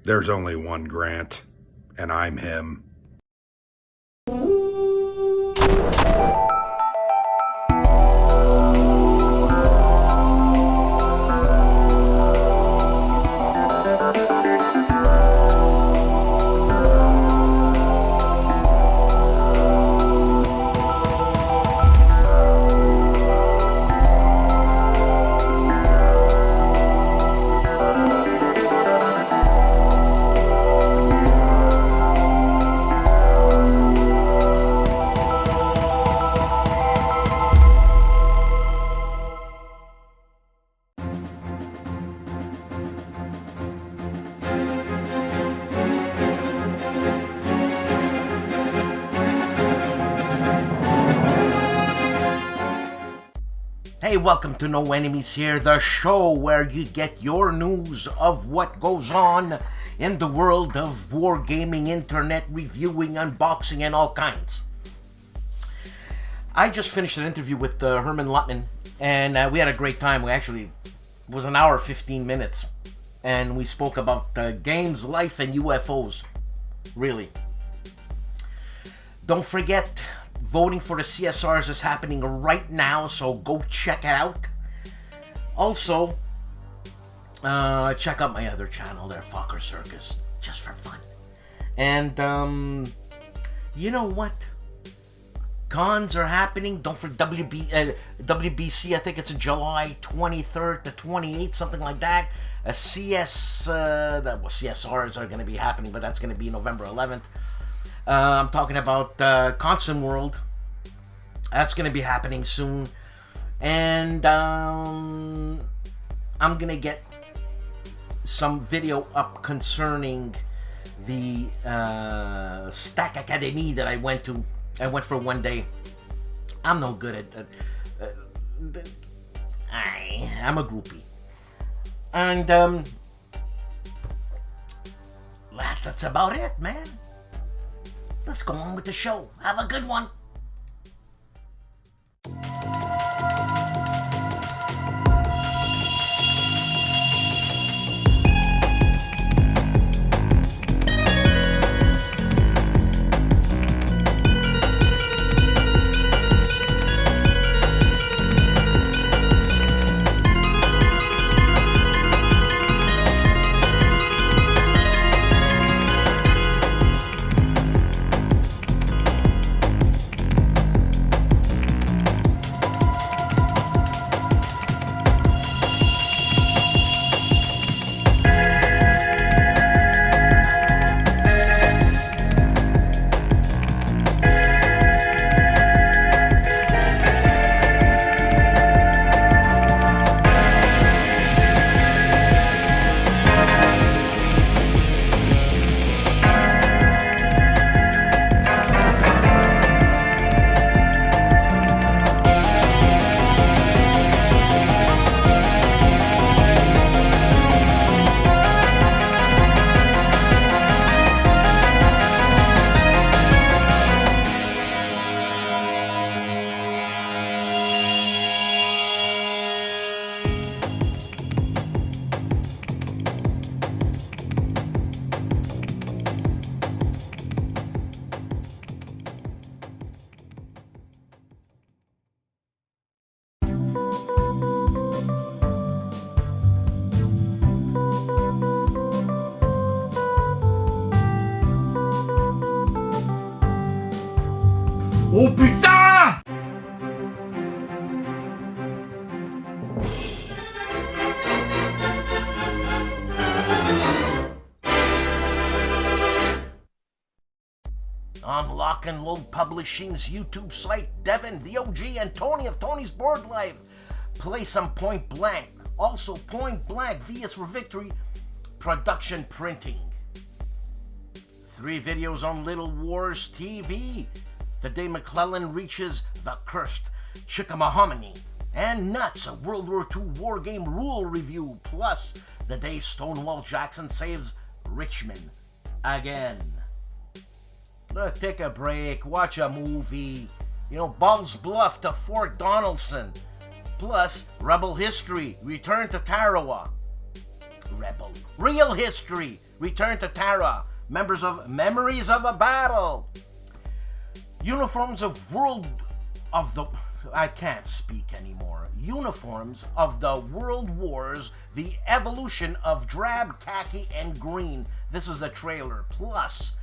There's only one Grant, and I'm him. Hey, welcome to No Enemies Here, the show where you get your news of what goes on in the world of wargaming, internet reviewing, unboxing, and all kinds. I just finished an interview with Herman Lutman, and we had a great time. It was an hour 15 minutes, and we spoke about games, life, and UFOs. Really. Don't forget, voting for the CSRs is happening right now, so go check it out. Also, check out my other channel there, FOKKER Circus, just for fun. And, you know what? Cons are happening. Don't forget WBC, I think it's July 23rd to 28th, something like that. CSRs are going to be happening, but that's going to be November 11th. I'm talking about Constant World. That's going to be happening soon. And I'm going to get some video up concerning the Stack Academy that I went to. I went for one day. I'm no good at I'm a groupie. And that's about it, man. Let's go on with the show. Have a good one. Oh putain! On Lock and Load Publishing's YouTube site, Devin, the OG, and Tony of Tony's Board Life play some Point Blank. Also, Point Blank, V is for Victory, production printing. 3 videos on Little Wars TV. The day McClellan reaches the cursed Chickamauhominy. And Nuts, a World War II war game rule review. Plus, the day Stonewall Jackson saves Richmond again. Look, take a break, watch a movie. You know, Ball's Bluff to Fort Donaldson. Plus, Rebel History, Return to Tarawa. Rebel. Real History, Return to Tara. Members of Memories of a Battle. Uniforms of I can't speak anymore. Uniforms of the World Wars, the evolution of drab, khaki, and green. This is a trailer, plus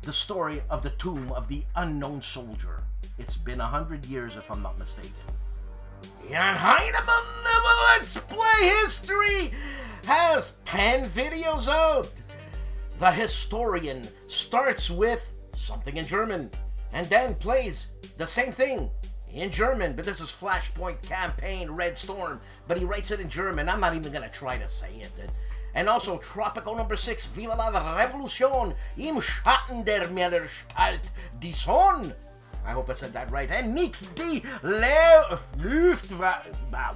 the story of the tomb of the unknown soldier. It's been 100 years, if I'm not mistaken. Jan Heinemann of Let's Play History has 10 videos out. The historian starts with something in German and then plays the same thing in German, but this is Flashpoint Campaign Red Storm, but he writes it in German. I'm not even gonna try to say it. And also Tropico number 6, Viva la Revolution, im Schatten der Millerstalt, die Sonne. I hope I said that right. And Nick D.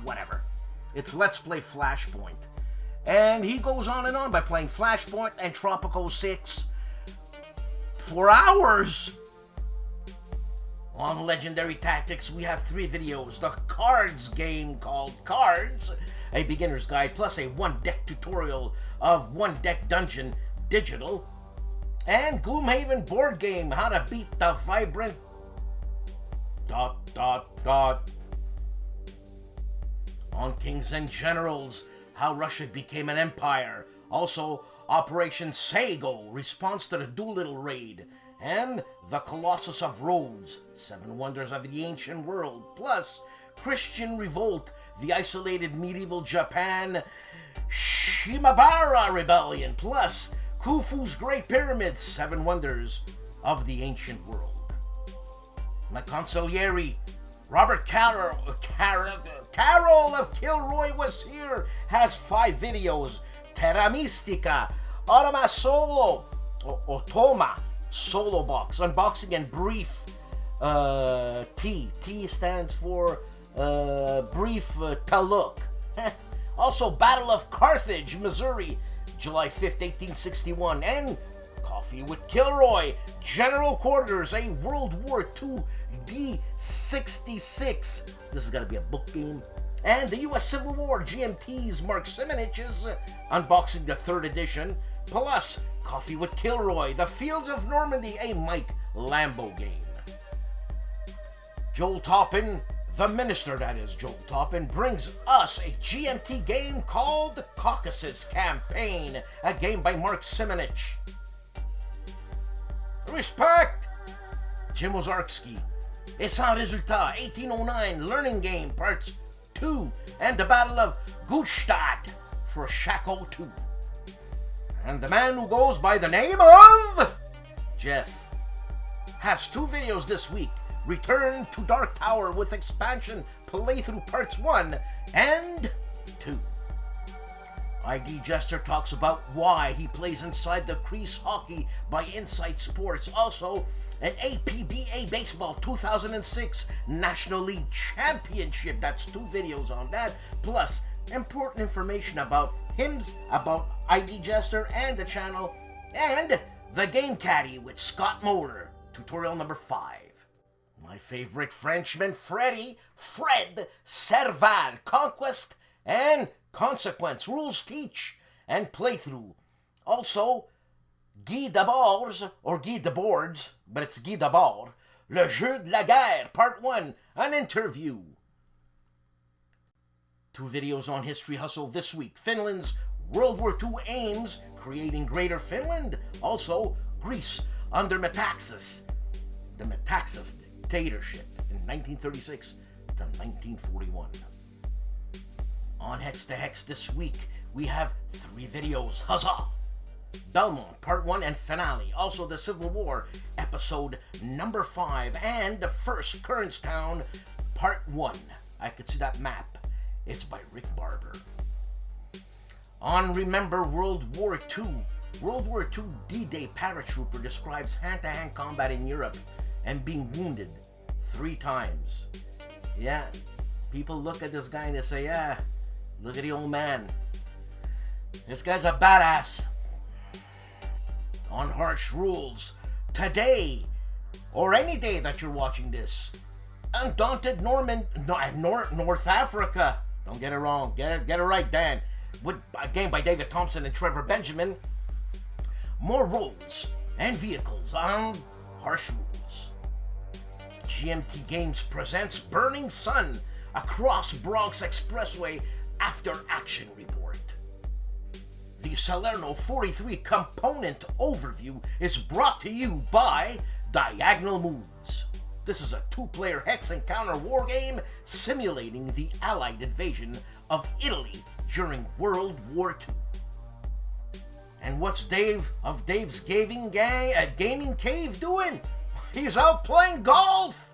Whatever. It's Let's Play Flashpoint. And he goes on and on by playing Flashpoint and Tropico 6 for hours. On Legendary Tactics, we have 3 videos. The cards game called Cards, a beginner's guide, plus a 1-deck tutorial of 1-deck dungeon digital. And Gloomhaven board game, how to beat the vibrant... On Kings and Generals, how Russia became an empire. Also, Operation Sago, response to the Doolittle raid. And the Colossus of Rhodes, 7 Wonders of the Ancient World, plus Christian Revolt, the isolated medieval Japan Shimabara Rebellion, plus Khufu's Great Pyramid, 7 Wonders of the Ancient World. La Consigliere, Robert Carroll of KilRoyWasHere has 5 videos. Terra Mystica, Otoma Solo Box, unboxing and brief T. T stands for brief to look. Also, Battle of Carthage, Missouri, July 5th, 1861, and Coffee with Kilroy, General Quarters, a World War II D66. This is going to be a book game. And the U.S. Civil War, GMT's Mark Simonich's unboxing the 3rd edition, plus Coffee with Kilroy, The Fields of Normandy, a Mike Lambo game. Joel Toppin, the minister that is Joel Toppin, brings us a GMT game called Caucasus Campaign, a game by Mark Simonich. Respect! Jim Ozarski, Et Sans Résultat, 1809, Learning Game, Parts 2, and the Battle of Gutstadt for Shaco 2. And the man who goes by the name of Jeff has 2 videos this week. Return to Dark Tower with expansion playthrough parts 1 and 2. ID Jester talks about why he plays inside the crease hockey by Insight Sports. Also, an APBA Baseball 2006 National League Championship. That's 2 videos on that. Plus, important information about him, about ID Jester and the channel, and the Game Caddy with Scott Moeller, tutorial number 5. My favorite Frenchman, Fred Serval, Conquest and Consequence, Rules Teach and Playthrough. Also, Guy Debord's, or Guy Debord's, but it's Guy Debord, Le Jeu de la Guerre, Part 1, an interview. 2 videos on History Hustle this week. Finland's World War II aims, creating Greater Finland. Also, Greece under Metaxas, the Metaxas dictatorship in 1936 to 1941. On Hex to Hex this week, we have 3 videos. Huzzah! Belmont, Part 1 and Finale. Also, the Civil War, Episode number 5, and the First Kernstown, Part 1. I could see that map. It's by Rick Barber. On Remember World War II, World War II D-Day paratrooper describes hand-to-hand combat in Europe and being wounded 3 times. Yeah, people look at this guy and they say, yeah, look at the old man. This guy's a badass. On Harsh Rules, today, or any day that you're watching this, Undaunted North Africa. Don't get it wrong. Get it right, Dan. With a game by David Thompson and Trevor Benjamin. more roads and vehicles on harsh rules. GMT Games presents Burning Sun Across Bronx Expressway After Action Report. The Salerno 43 component overview is brought to you by Diagonal Moves. This is a two-player hex and counter war game simulating the Allied invasion of Italy during World War II. And what's Dave of Dave's gaming cave doing? He's out playing golf!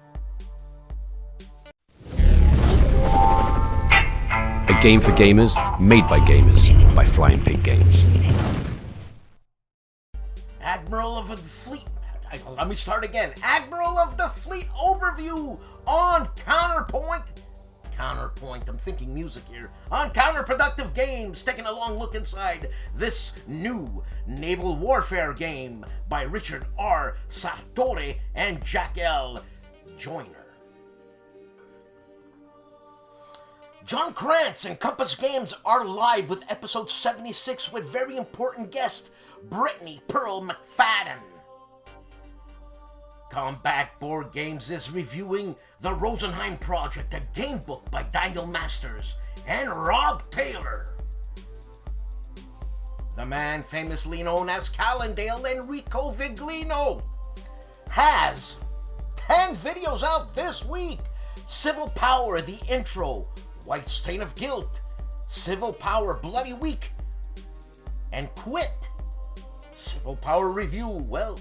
A game for gamers, made by gamers, by Flying Pig Games. Admiral of the Fleet. Let me start again. Admiral of the Fleet overview on Counterpoint. I'm thinking music here. On Counterproductive Games, taking a long look inside this new naval warfare game by Richard R. Sartore and Jack L. Joyner. John Krantz and Compass Games are live with episode 76 with very important guest, Brittany Pearl McFadden. Comeback Board Games is reviewing The Rosenheim Project, a game book by Daniel Masters and Rob Taylor. The man famously known as Calandale, Enrico Viglino, has 10 videos out this week. Civil Power, the intro, White Stain of Guilt, Civil Power, Bloody Week, and Quit. Civil Power review, well,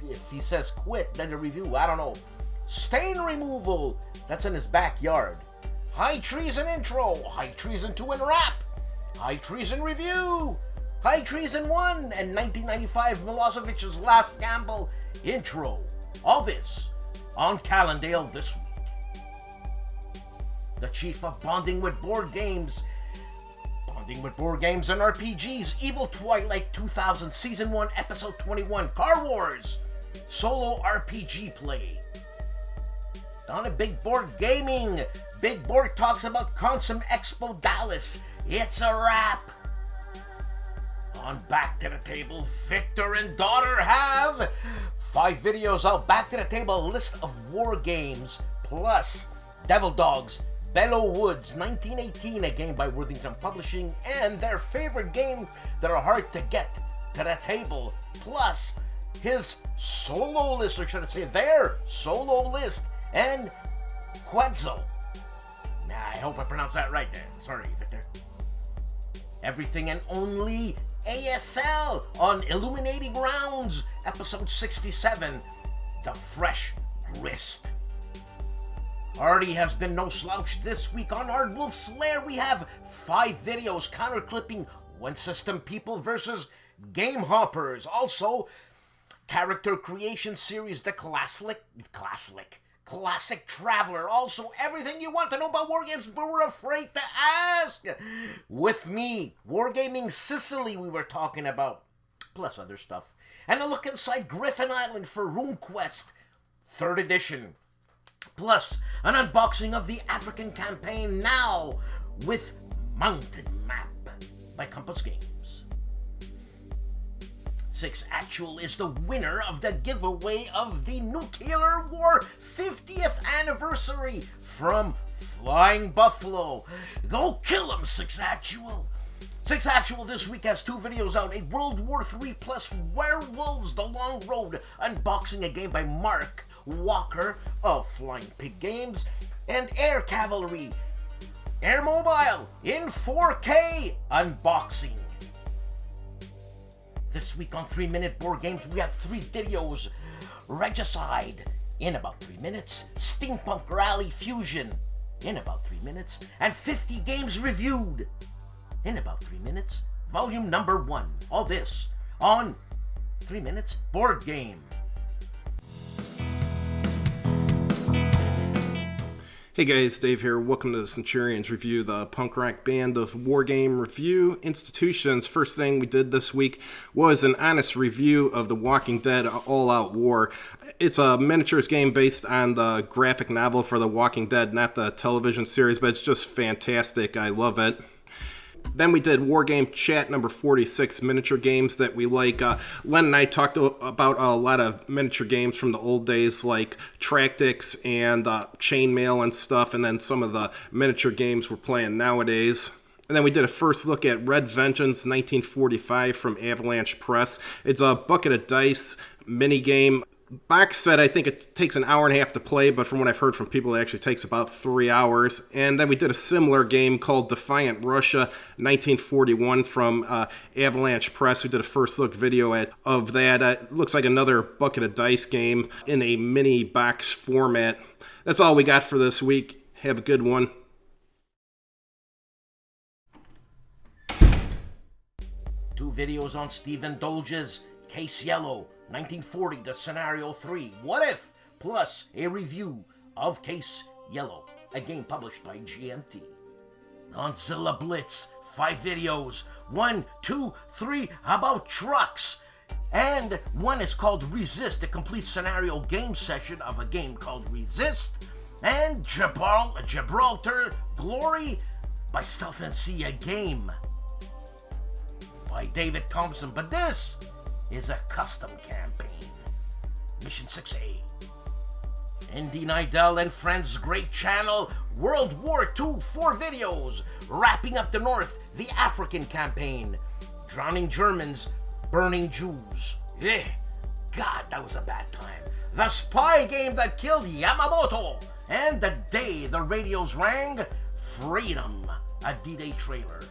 if he says quit, then the review, I don't know. Stain Removal, that's in his backyard. High Treason intro, High Treason 2 and wrap, High Treason review, High Treason 1, and 1995 Milosevic's Last Gamble intro. All this on Calandale this week. The chief of Bonding with Board Games and RPGs, Evil Twilight 2000 Season 1 Episode 21, Car Wars, Solo RPG Play. On a Big Board Gaming, Big Board talks about Consum Expo Dallas. It's a wrap. On Back to the Table, Victor and daughter have 5 videos out. Back to the Table, a list of war games, plus Devil Dogs, Bellow Woods 1918, a game by Worthington Publishing, and their favorite game that are hard to get to the table, plus his solo list, or should I say their solo list, and Quetzal. I hope I pronounced that right there. Sorry, Victor. Everything and Only ASL on Illuminating Rounds, episode 67, The Fresh Grist. Already has been no slouch this week on ARDWULF'S Lair. We have 5 videos counter-clipping One System People versus Game Hoppers. Also, character creation series, The Classic Traveler. Also, everything you want to know about wargames but were afraid to ask. With me, Wargaming Sicily we were talking about, plus other stuff. And a look inside Griffin Island for RuneQuest 3rd edition. Plus, an unboxing of the African campaign now with Mountain Map by Compass Games. 6 Actual is the winner of the giveaway of the Nuclear War 50th anniversary from Flying Buffalo. Go kill 'em, 6 Actual. 6 Actual this week has 2 videos out. A World War III plus Werewolves, The Long Road, unboxing a game by Mark Walker of Flying Pig Games, and Air Cavalry, Air Mobile in 4K unboxing. This week on 3-Minute Board Games, we have 3 videos. Regicide in about 3 minutes, Steampunk Rally Fusion in about 3 minutes, and 50 games reviewed in about 3 minutes. Volume number 1. All this on 3 Minutes Board Game. Hey guys, Dave here. Welcome to the Centurions Review, the punk rock band of wargame review institutions. First thing we did this week was an honest review of The Walking Dead All Out War. It's a miniatures game based on the graphic novel for The Walking Dead, not the television series, but it's just fantastic. I love it. Then we did War Game Chat number 46, miniature games that we like. Len and I talked about a lot of miniature games from the old days, like Tractics and Chainmail and stuff, and then some of the miniature games we're playing nowadays. And then we did a first look at Red Vengeance 1945 from Avalanche Press. It's a bucket of dice mini game. Box set, I think it takes an hour and a half to play, but from what I've heard from people, it actually takes about 3 hours. And then we did a similar game called Defiant Russia 1941 from Avalanche Press. We did a first look video of that. It looks like another bucket of dice game in a mini box format. That's all we got for this week. Have a good one. Two videos on Stephen Dolge's Case Yellow 1940 to Scenario 3 What If, plus a review of Case Yellow, a game published by GMT. Godzilla Blitz, 5 videos, 1, 2, 3 about trucks, and one is called Resist, a complete scenario game session of a game called Resist, and Gibraltar Glory by Stealth and Sea, a game by David Thompson, but this is a custom campaign. Mission 6A. Indy Nidell and Friends' great channel, World War II, 4 videos, wrapping up the North, the African campaign, Drowning Germans, Burning Jews. God, that was a bad time. The Spy Game That Killed Yamamoto, and The Day the Radios Rang, Freedom, a D-Day trailer.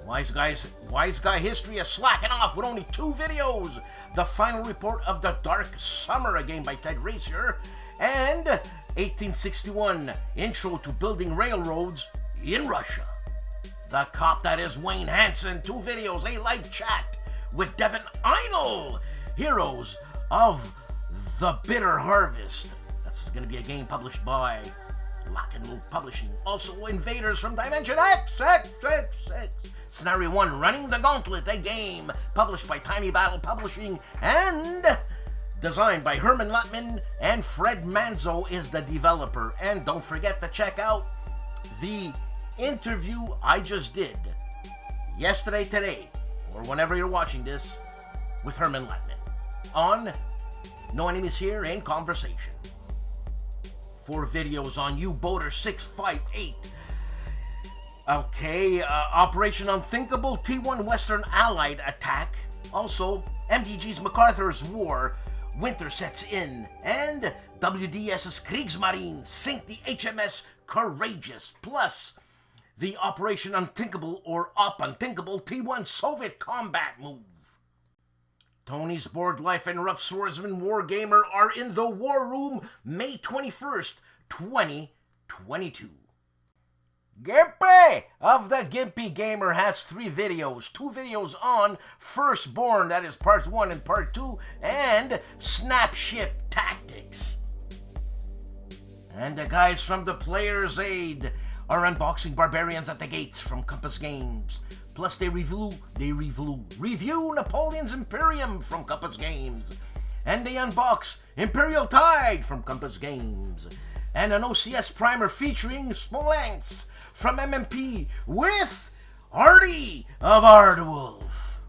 Wise Guy History is slacking off with only 2 videos. The final report of The Dark Summer, a game by Ted Racier, and 1861, Intro to Building Railroads in Russia. The Cop That Is Wayne Hansen, 2 videos, a live chat with Devin Einel, Heroes of the Bitter Harvest. That's going to be a game published by Lock and Loop Publishing. Also, Invaders from Dimension X. Scenario 1, Running the Gauntlet, a game published by Tiny Battle Publishing and designed by Herman Lutman, and Fred Manzo is the developer. And don't forget to check out the interview I just did yesterday, today, or whenever you're watching this, with Herman Lutman on No Enemies Here in Conversation. 4 videos on U-Boater 658. Okay, Operation Unthinkable, T1 Western Allied Attack. Also, MTG's MacArthur's War, Winter Sets In. And WDS's Kriegsmarine, sink the HMS Courageous. Plus, the Operation Unthinkable or Op Unthinkable T1 Soviet Combat Move. Tony's Board Life and Rough Swordsman Wargamer are in the War Room May 21st, 2022. GIMPY of the GIMPY Gamer has 3 videos. 2 videos on Firstborn, that is part 1 and part 2, and Snapship Tactics. And the guys from the Player's Aid are unboxing Barbarians at the Gates from Compass Games. Plus they review Napoleon's Imperium from Compass Games. And they unbox Imperial Tide from Compass Games. And an OCS primer featuring Smolensk from MMP with Artie of ARDWULF.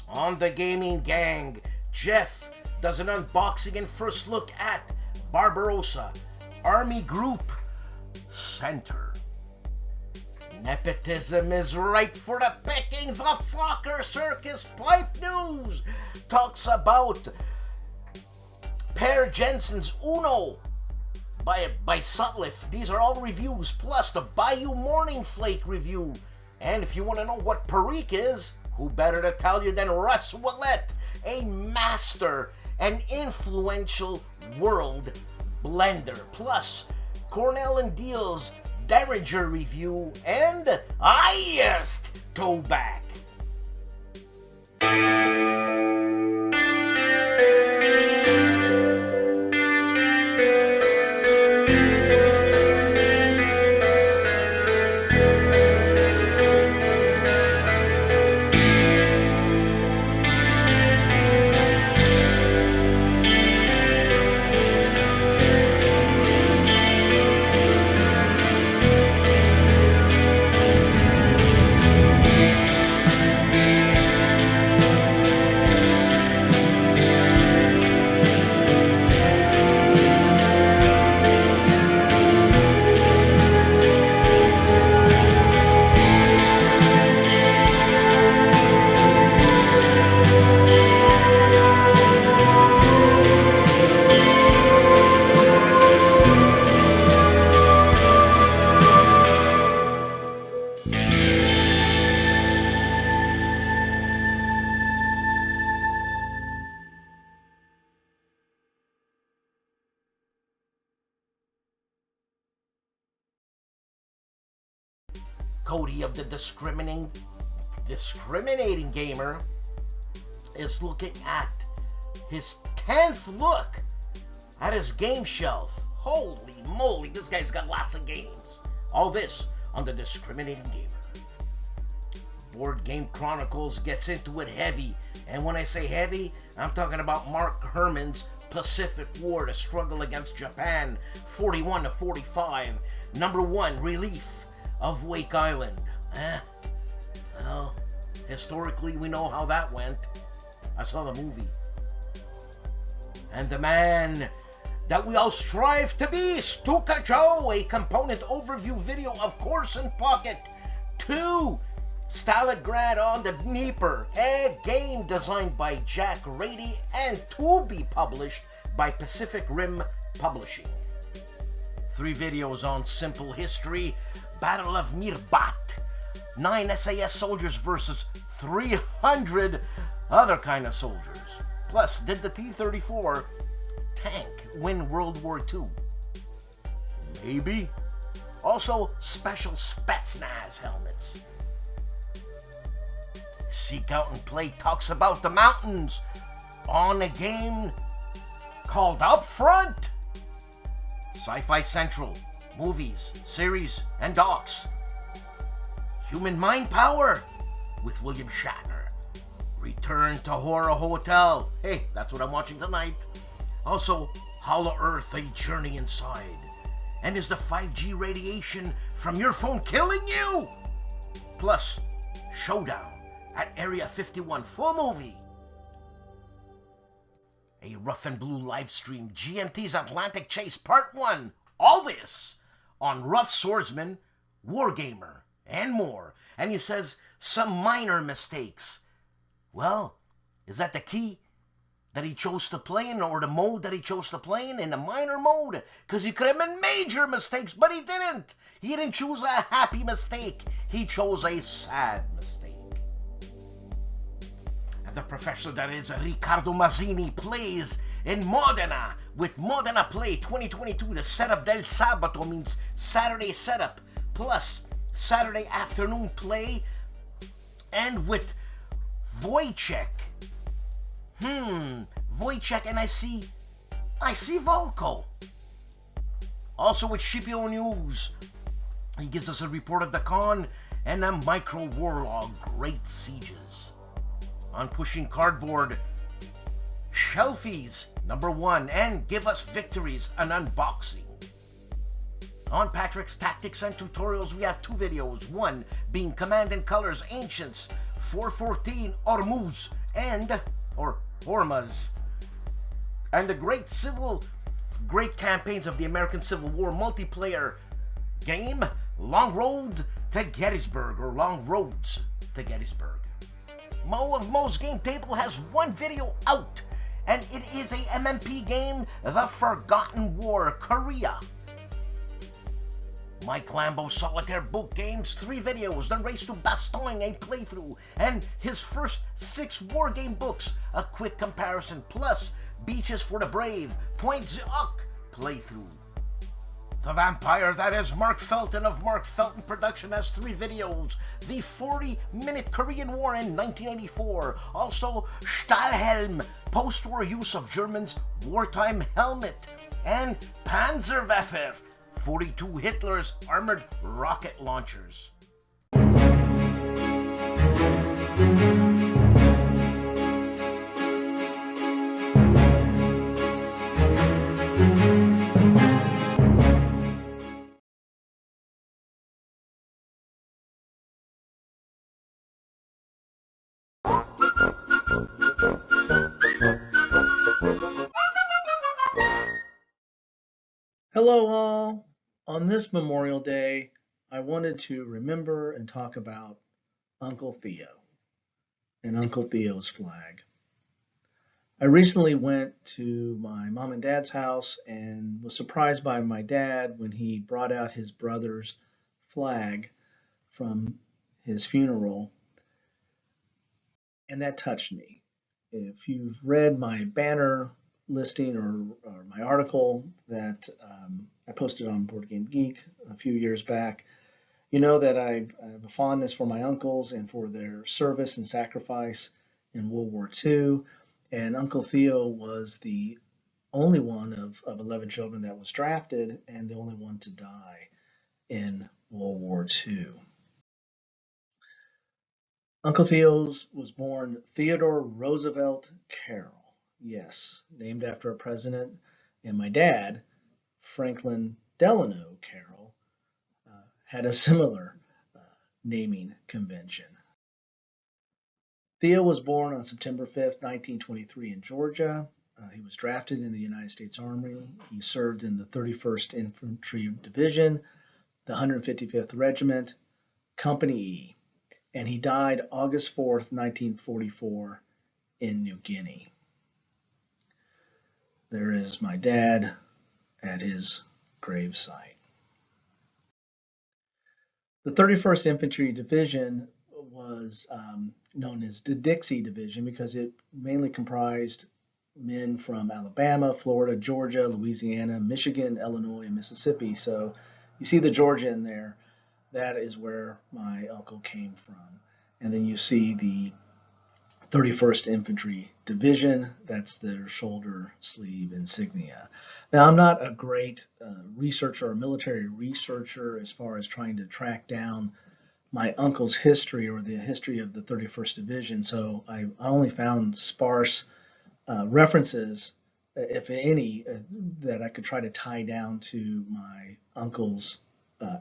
On the Gaming Gang, Jeff does an unboxing and first look at Barbarossa, Army Group Center. Nepotism is right for the picking. The FOKKER Circus Pipe News talks about Per Jensen's Uno by Sutliff. These are all reviews, plus the Bayou Morning Flake review. And if you want to know what Perique is, who better to tell you than Russ Willett, a master and influential world blender. Plus, Cornell and Deal's Derringer review and highest towback. Cody of the Discriminating Gamer is looking at his 10th look at his game shelf. Holy moly, this guy's got lots of games. All this on the Discriminating Gamer. Board Game Chronicles gets into it heavy. And when I say heavy, I'm talking about Mark Herman's Pacific War, the struggle against Japan, 41 to 45. Number 1, Relief of Wake Island. Well, historically, we know how that went. I saw the movie. And the man that we all strive to be, STUKAJOE, a component overview video, of course, in pocket. 2, Stalingrad on the Dnieper, a game designed by Jack Rady and to be published by Pacific Rim Publishing. 3 videos on Simple History, Battle of Mirbat, 9 SAS soldiers versus 300 other kind of soldiers. Plus, did the T-34 tank win World War II? Maybe. Also, special Spetsnaz helmets. Seek Out and Play talks about the mountains on a game called Upfront. Sci-Fi Central, movies, series, and docs. Human Mind Power with William Shatner. Return to Horror Hotel. Hey, that's what I'm watching tonight. Also, Hollow Earth, A Journey Inside. And is the 5G radiation from your phone killing you? Plus, Showdown at Area 51 full movie. A Rough and Blue live stream, GMT's Atlantic Chase Part 1. All this on Rough Swordsman, Wargamer, and more. And he says some minor mistakes. Well, is that the key that he chose to play in, or the mode that he chose to play in the minor mode? Because he could have been major mistakes, but he didn't. He didn't choose a happy mistake. He chose a sad mistake. And the professor that is Riccardo Mazzini plays in Modena with Modena Play 2022. The setup del Sabato means Saturday setup plus Saturday afternoon play, and with Wojennik. Wojennik, and I see Volko. Also with Scipio News. He gives us a report of the con and a micro warlog, Great Sieges. On Pushing Cardboard, Shelfies, number 1, and Give Us Victories, an unboxing. On Patrick's Tactics and Tutorials, we have 2 videos, one being Command and Colors Ancients, 414 Hormuz, or Hormuz, and the great campaigns of the American Civil War multiplayer game, Long Road to Gettysburg, or Long Roads to Gettysburg. Mo of Mo's Game Table has 1 video out, and it is a MMP game, The Forgotten War, Korea. Mike Lambo Solitaire Book Games, 3 videos, The Race to Bastogne, a playthrough, and his first 6 war game books, a quick comparison, plus Beaches for the Brave, Point Zuck playthrough. The vampire that is Mark Felton of Mark Felton Production has 3 videos. The 40-minute Korean War in 1984. Also, Stahlhelm, post-war use of Germans' wartime helmet. And Panzerwaffe, 42 Hitler's armored rocket launchers. Hello all! On this Memorial Day, I wanted to remember and talk about Uncle Theo and Uncle Theo's flag. I recently went to my mom and dad's house and was surprised by my dad when he brought out his brother's flag from his funeral, and that touched me. If you've read my banner listing or my article that I posted on Board Game Geek a few years back, You know that I have a fondness for my uncles and for their service and sacrifice in World War II. And Uncle Theo was the only one of 11 children that was drafted and the only one to die in World War II. Uncle Theo was born Theodore Roosevelt Carroll, yes, named after a president, and my dad, Franklin Delano Carroll, had a similar naming convention. Theo was born on September 5th, 1923 in Georgia. He was drafted in the United States Army. He served in the 31st Infantry Division, the 155th Regiment, Company E, and he died August 4th, 1944 in New Guinea. There is my dad at his gravesite. The 31st Infantry Division was known as the Dixie Division because it mainly comprised men from Alabama, Florida, Georgia, Louisiana, Michigan, Illinois, and Mississippi. So you see the Georgia in there. That is where my uncle came from. And then you see the 31st Infantry Division. That's their shoulder sleeve insignia. Now, I'm not a great researcher or military researcher as far as trying to track down my uncle's history or the history of the 31st Division, so I only found sparse references, if any, that I could try to tie down to my uncle's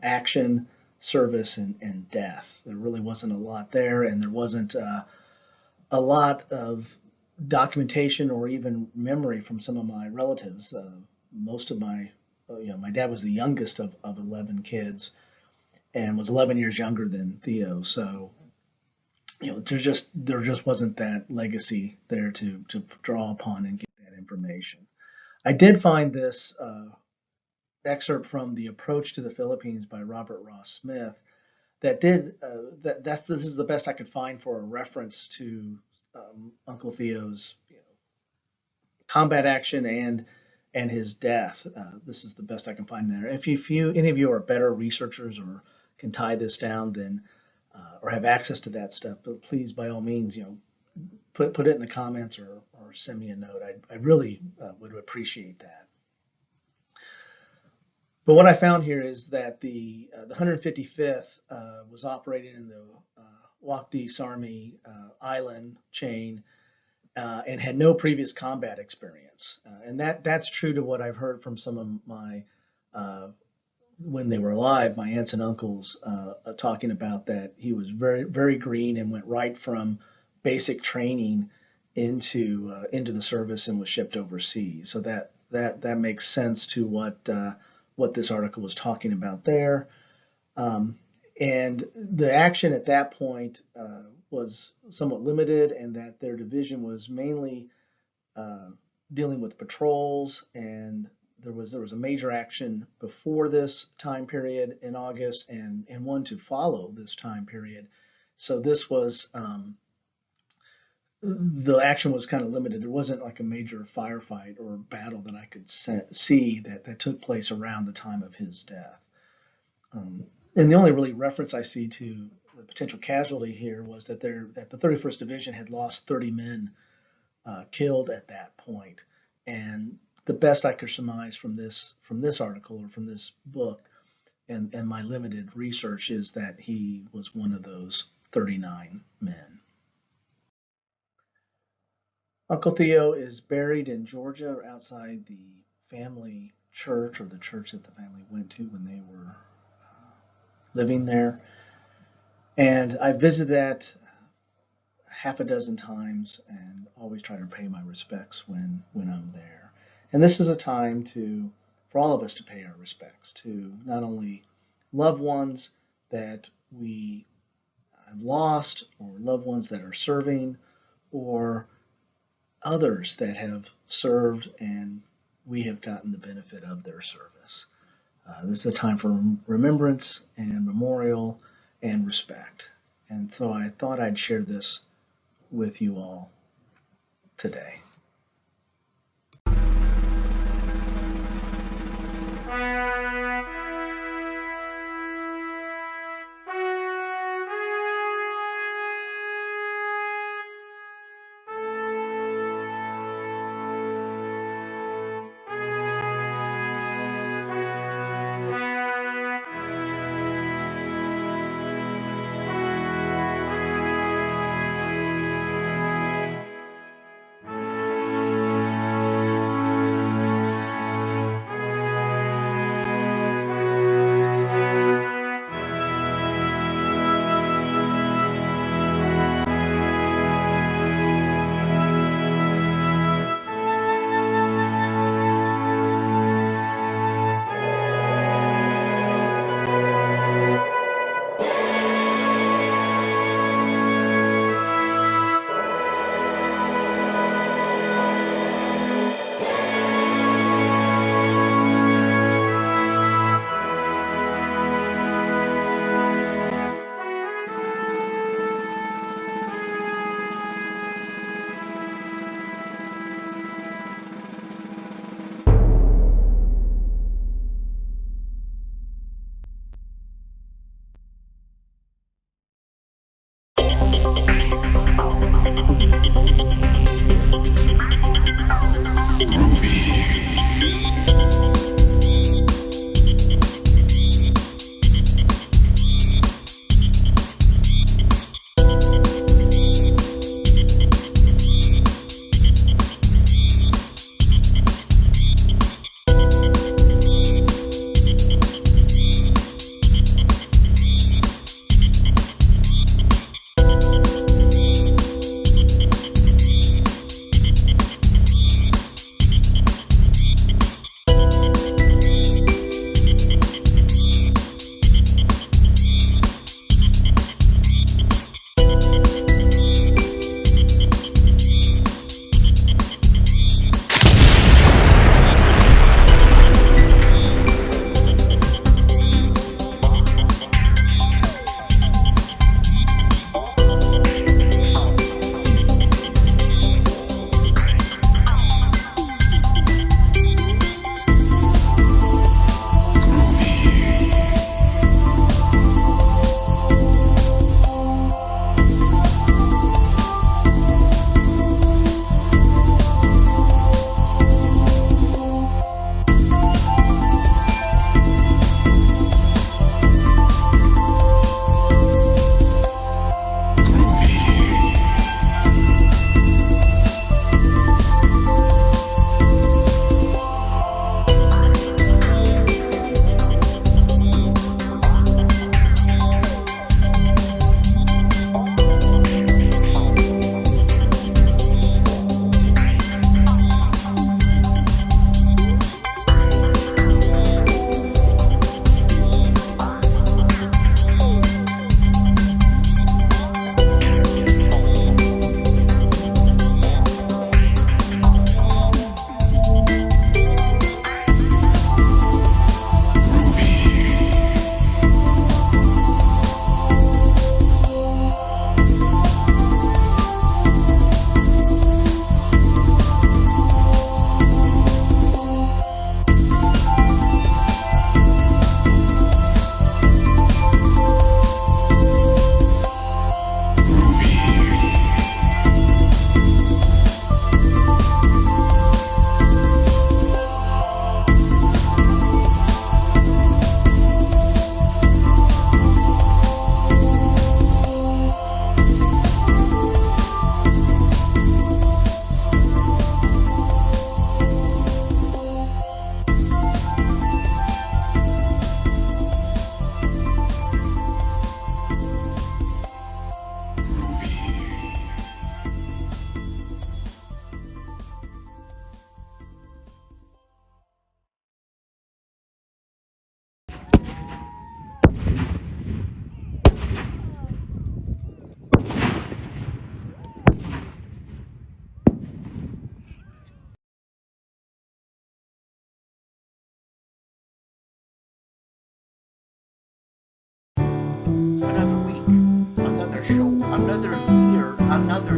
action, service, and death. There really wasn't a lot there, and there wasn't a lot of documentation or even memory from some of my relatives. Most of my dad was the youngest of 11 kids and was 11 years younger than Theo. So, there just wasn't that legacy there to draw upon and get that information. I did find this excerpt from The Approach to the Philippines by Robert Ross Smith that did, this is the best I could find for a reference to Uncle Theo's combat action and his death. This is the best I can find there. If any of you are better researchers or can tie this down, then or have access to that stuff, but please, by all means, put it in the comments or send me a note. I really would appreciate that. But what I found here is that the 155th was operating in the Oaken Army island chain and had no previous combat experience. And that's true to what I've heard from some of my when they were alive, my aunts and uncles talking about that he was very, very green and went right from basic training into the service and was shipped overseas. So that makes sense to what this article was talking about there. And the action at that point was somewhat limited, and that their division was mainly dealing with patrols, and there was a major action before this time period in August and one to follow this time period. So this was the action was kind of limited. There wasn't like a major firefight or battle that I could see that took place around the time of his death. And the only really reference I see to the potential casualty here was that the 31st Division had lost 30 men killed at that point. And the best I could surmise from this article or from this book and my limited research is that he was one of those 39 men. Uncle Theo is buried in Georgia outside the family church, or the church that the family went to when they were living there. And I visited that half a dozen times and always try to pay my respects when I'm there. And this is a time for all of us to pay our respects to not only loved ones that we have lost, or loved ones that are serving, or others that have served and we have gotten the benefit of their service. This is a time for remembrance and memorial and respect. And so I thought I'd share this with you all today.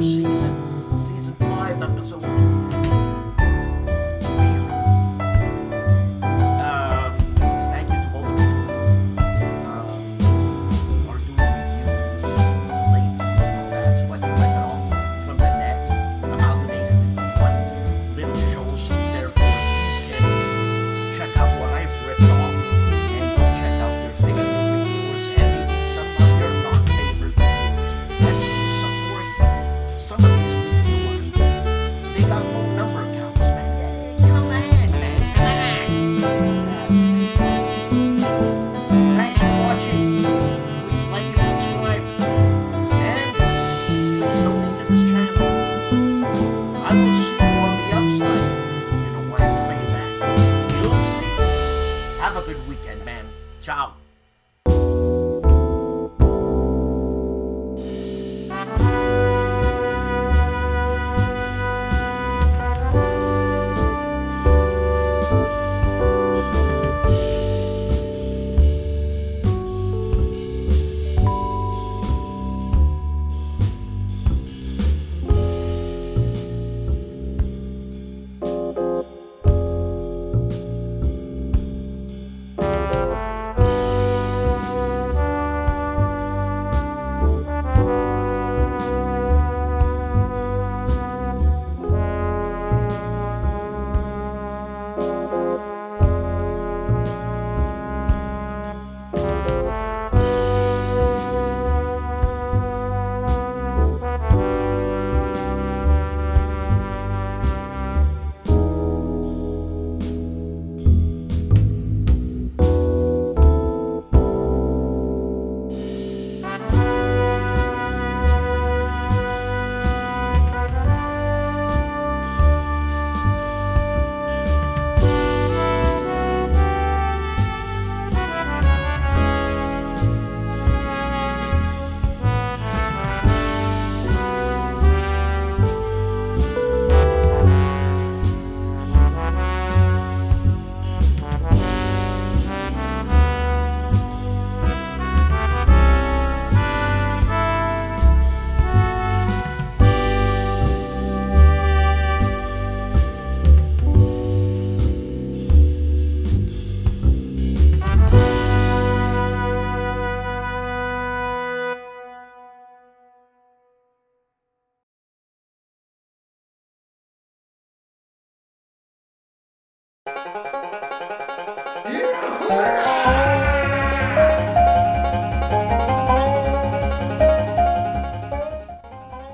Solitaire season 5, episode 2. Thank you to all the people who are doing reviews, late views, and all that. So I can rip it off from the net, amalgamated into one little show. So therefore, you can check out what I've ripped off, and go check out their fictional reviewers, and maybe some of your non-favorite reviewers, and maybe support some of these reviewers. They got low number counts, man. Yeah, get on the hand, man. Thanks for watching. Please like and subscribe, and please donate to this channel. I will see you on the upside. You know why I'm saying that? You'll see. Have a good weekend, man. Ciao.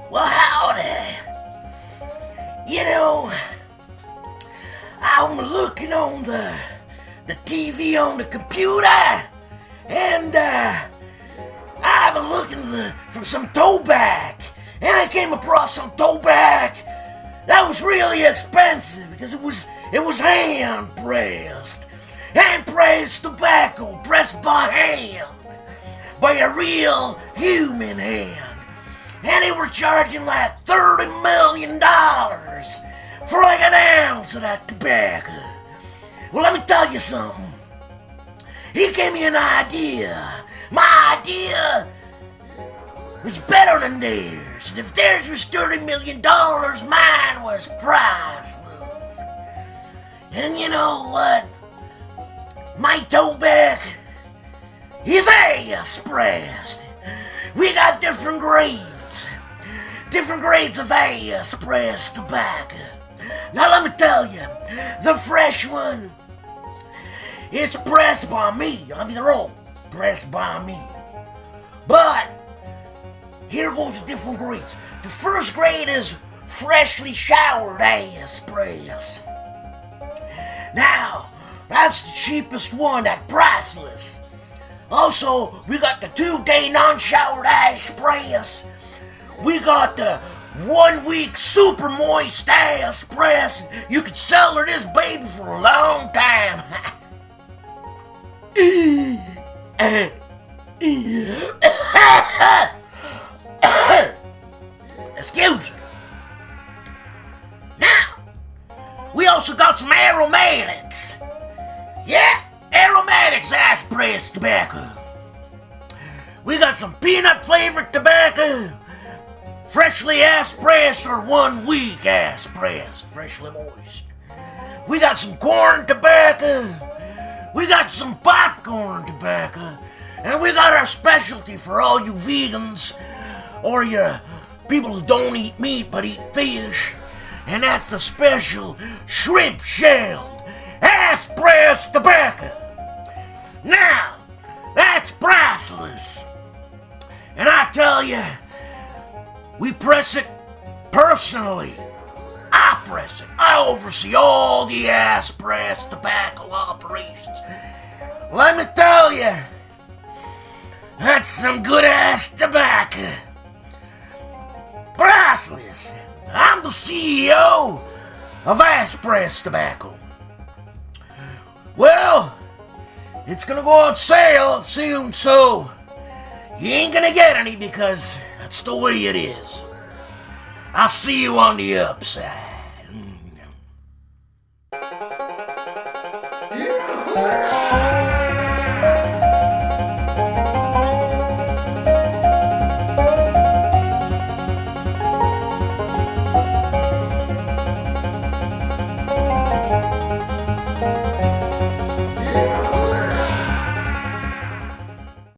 Well, howdy. You know, I'm looking on the TV on the computer, and I've been looking for some towback, and I came across some towback that was really expensive because it was hand pressed tobacco pressed by hand, by a real human hand. And they were charging like $30 million for like an ounce of that tobacco. Well, let me tell you something. He gave me an idea. My idea was better than theirs. And if theirs was $30 million, mine was priceless. And you know what? My towback is AS pressed. We got different grades of AS pressed tobacco. Now let me tell you, the fresh one is pressed by me. I mean, they're all pressed by me. But here goes the different grades. The first grade is freshly showered AS press. Now, that's the cheapest one, that priceless. Also, we got the 2-day non-showered AS press. We got the 1-week super moist AS press. You could sell her this baby for a long time. Excuse me. Now, we also got some aromatics. Yeah, aromatics ice pressed tobacco. We got some peanut flavored tobacco, freshly ass-pressed or 1 week ass-pressed, freshly moist. We got some corn tobacco, we got some popcorn tobacco, and we got our specialty for all you vegans or you people who don't eat meat but eat fish, and that's the special shrimp-shelled ass-pressed tobacco. Now, that's priceless. And I tell you, we press it personally. I press it. I oversee all the ass-pressed tobacco operations. Let me tell you, that's some good-ass tobacco. Priceless. I'm the CEO of ass-pressed tobacco. Well, it's gonna go on sale soon, so you ain't gonna get any because that's the way it is. I'll see you on the upside.